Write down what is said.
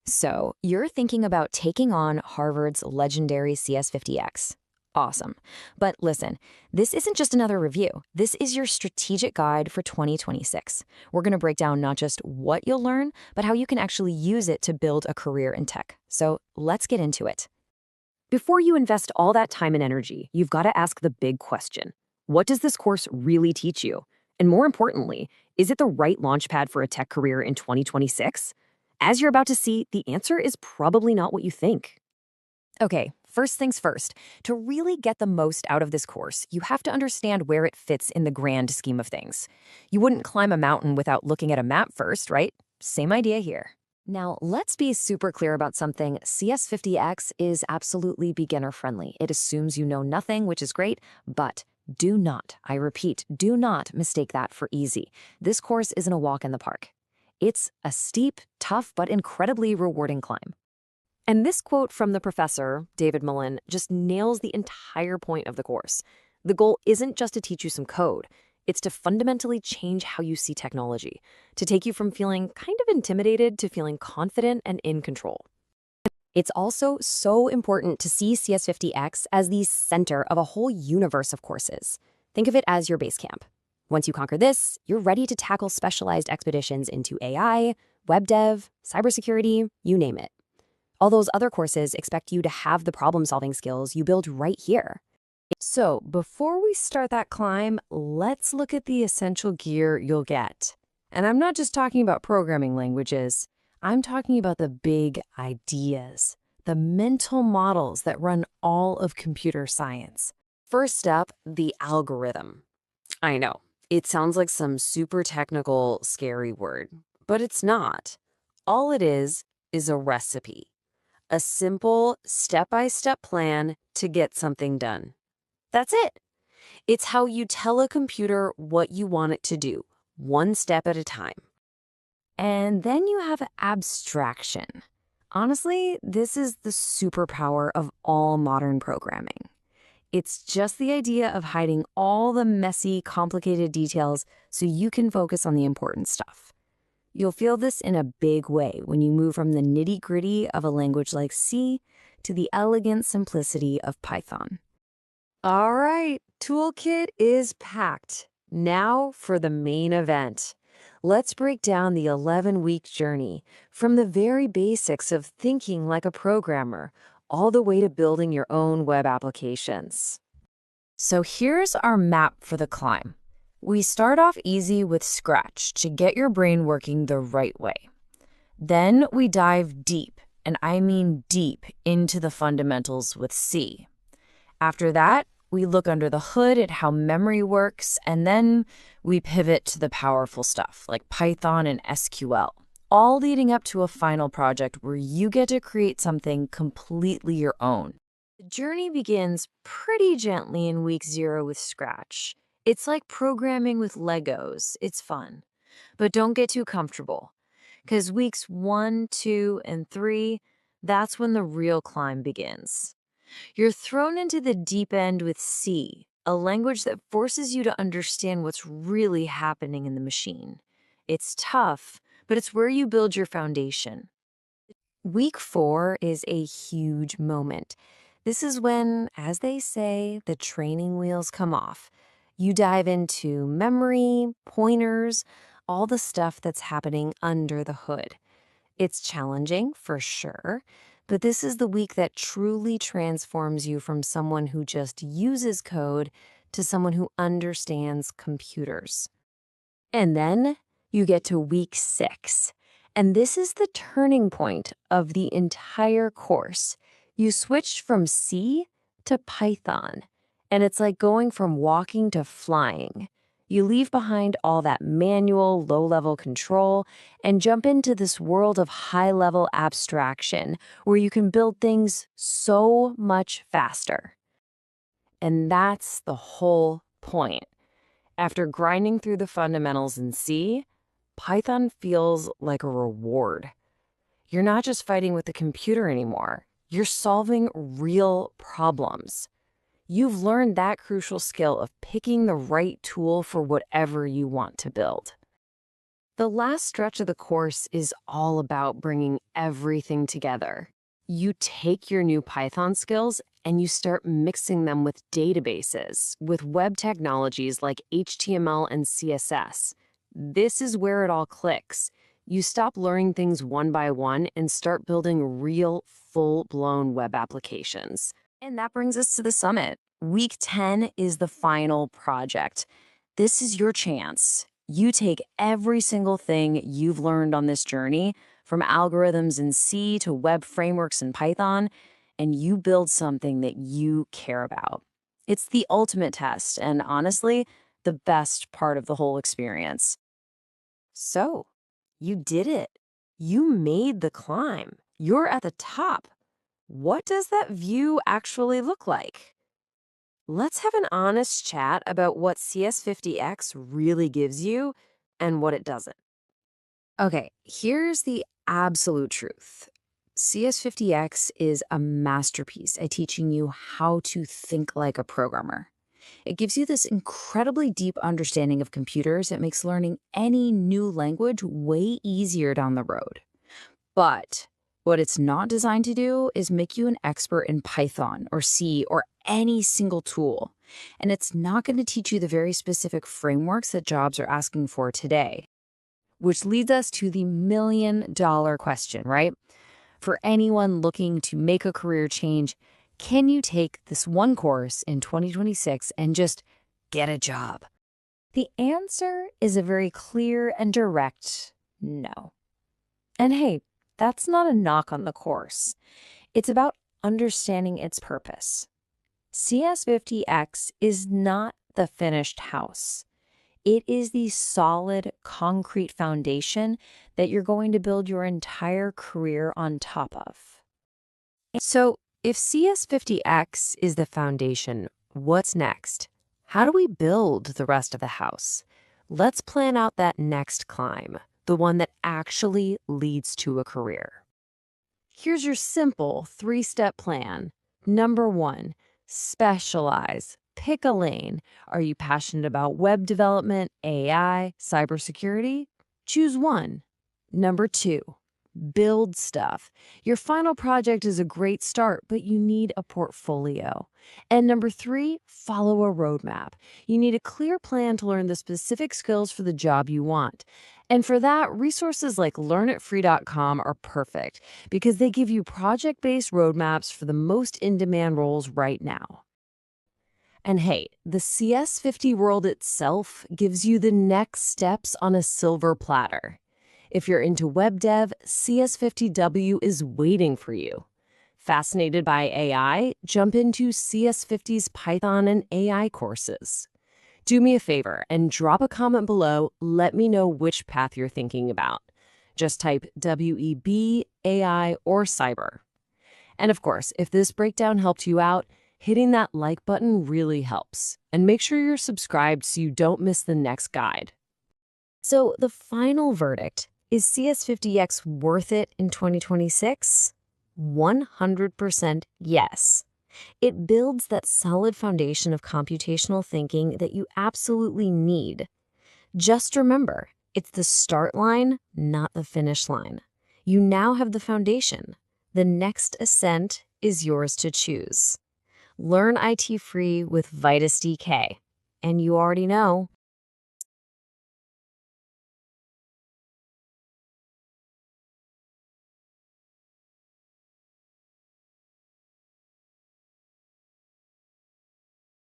So, you're thinking about taking on Harvard's legendary CS50x. Awesome. But listen, this isn't just another review. This is your strategic guide for 2026. We're going to break down not just what you'll learn, but how you can actually use it to build a career in tech. So, let's get into it. Before you invest all that time and energy, you've got to ask the big question. What does this course really teach you? And more importantly, is it the right launchpad for a tech career in 2026? As you're about to see, the answer is probably not what you think. Okay, first things first. To really get the most out of this course, you have to understand where it fits in the grand scheme of things. You wouldn't climb a mountain without looking at a map first, right? Same idea here. Now, let's be super clear about something. CS50X is absolutely beginner-friendly. It assumes you know nothing, which is great, but do not, I repeat, do not mistake that for easy. This course isn't a walk in the park. It's a steep, tough, but incredibly rewarding climb. And this quote from the professor, David Mullen, just nails the entire point of the course. The goal isn't just to teach you some code. It's to fundamentally change how you see technology, to take you from feeling kind of intimidated to feeling confident and in control. It's also so important to see CS50X as the center of a whole universe of courses. Think of it as your base camp. Once you conquer this, you're ready to tackle specialized expeditions into AI, web dev, cybersecurity, you name it. All those other courses expect you to have the problem-solving skills you build right here. So, before we start that climb, let's look at the essential gear you'll get. And I'm not just talking about programming languages. I'm talking about the big ideas, the mental models that run all of computer science. First up, the algorithm. I know, it sounds like some super technical, scary word, but it's not. All it is a recipe. A simple, step-by-step plan to get something done. That's it. It's how you tell a computer what you want it to do, one step at a time. And then you have abstraction. Honestly, this is the superpower of all modern programming. It's just the idea of hiding all the messy, complicated details so you can focus on the important stuff. You'll feel this in a big way when you move from the nitty-gritty of a language like C to the elegant simplicity of Python. All right, toolkit is packed. Now for the main event. Let's break down the 11-week journey from the very basics of thinking like a programmer all the way to building your own web applications. So here's our map for the climb. We start off easy with Scratch to get your brain working the right way. Then we dive deep, and I mean deep, into the fundamentals with C. After that, we look under the hood at how memory works, and then we pivot to the powerful stuff like Python and SQL, all leading up to a final project where you get to create something completely your own. The journey begins pretty gently in week 0 with Scratch. It's like programming with Legos. It's fun. But don't get too comfortable, because weeks 1, 2, and 3, that's when the real climb begins. You're thrown into the deep end with C, a language that forces you to understand what's really happening in the machine. It's tough, but it's where you build your foundation. Week 4 is a huge moment. This is when, as they say, the training wheels come off. You dive into memory, pointers, all the stuff that's happening under the hood. It's challenging, for sure, but this is the week that truly transforms you from someone who just uses code to someone who understands computers. And then you get to week 6, and this is the turning point of the entire course. You switch from C to Python. And it's like going from walking to flying. You leave behind all that manual, low-level control and jump into this world of high-level abstraction where you can build things so much faster. And that's the whole point. After grinding through the fundamentals in C, Python feels like a reward. You're not just fighting with the computer anymore. You're solving real problems. You've learned that crucial skill of picking the right tool for whatever you want to build. The last stretch of the course is all about bringing everything together. You take your new Python skills and you start mixing them with databases, with web technologies like HTML and CSS. This is where it all clicks. You stop learning things one by one and start building real, full-blown web applications. And that brings us to the summit. Week 10 is the final project. This is your chance. You take every single thing you've learned on this journey, from algorithms in C to web frameworks in Python, and you build something that you care about. It's the ultimate test, and honestly, the best part of the whole experience. So, you did it. You made the climb. You're at the top. What does that view actually look like? Let's have an honest chat about what CS50x really gives you and what it doesn't. Okay, here's the absolute truth. CS50x is a masterpiece at teaching you how to think like a programmer. It gives you this incredibly deep understanding of computers that makes learning any new language way easier down the road. But what it's not designed to do is make you an expert in Python or C or any single tool. And it's not going to teach you the very specific frameworks that jobs are asking for today. Which leads us to the million-dollar question, right? For anyone looking to make a career change, can you take this one course in 2026 and just get a job? The answer is a very clear and direct no. And hey, that's not a knock on the course. It's about understanding its purpose. CS50x is not the finished house. It is the solid, concrete foundation that you're going to build your entire career on top of. So, if CS50x is the foundation, what's next? How do we build the rest of the house? Let's plan out that next climb, the one that actually leads to a career. Here's your simple 3-step plan. Number 1, specialize. Pick a lane. Are you passionate about web development, AI, cybersecurity? Choose one. Number 2, build stuff. Your final project is a great start, but you need a portfolio. And number 3, follow a roadmap. You need a clear plan to learn the specific skills for the job you want. And for that, resources like learnitfree.com are perfect because they give you project-based roadmaps for the most in-demand roles right now. And hey, the CS50 world itself gives you the next steps on a silver platter. If you're into web dev, CS50W is waiting for you. Fascinated by AI? Jump into CS50's Python and AI courses. Do me a favor and drop a comment below. Let me know which path you're thinking about. Just type WEB, AI, or cyber. And of course, if this breakdown helped you out, hitting that like button really helps. And make sure you're subscribed so you don't miss the next guide. So the final verdict, is CS50x worth it in 2026? 100% yes. It builds that solid foundation of computational thinking that you absolutely need. Just remember, it's the start line, not the finish line. You now have the foundation. The next ascent is yours to choose. Learn IT free with Vitus DK. And you already know,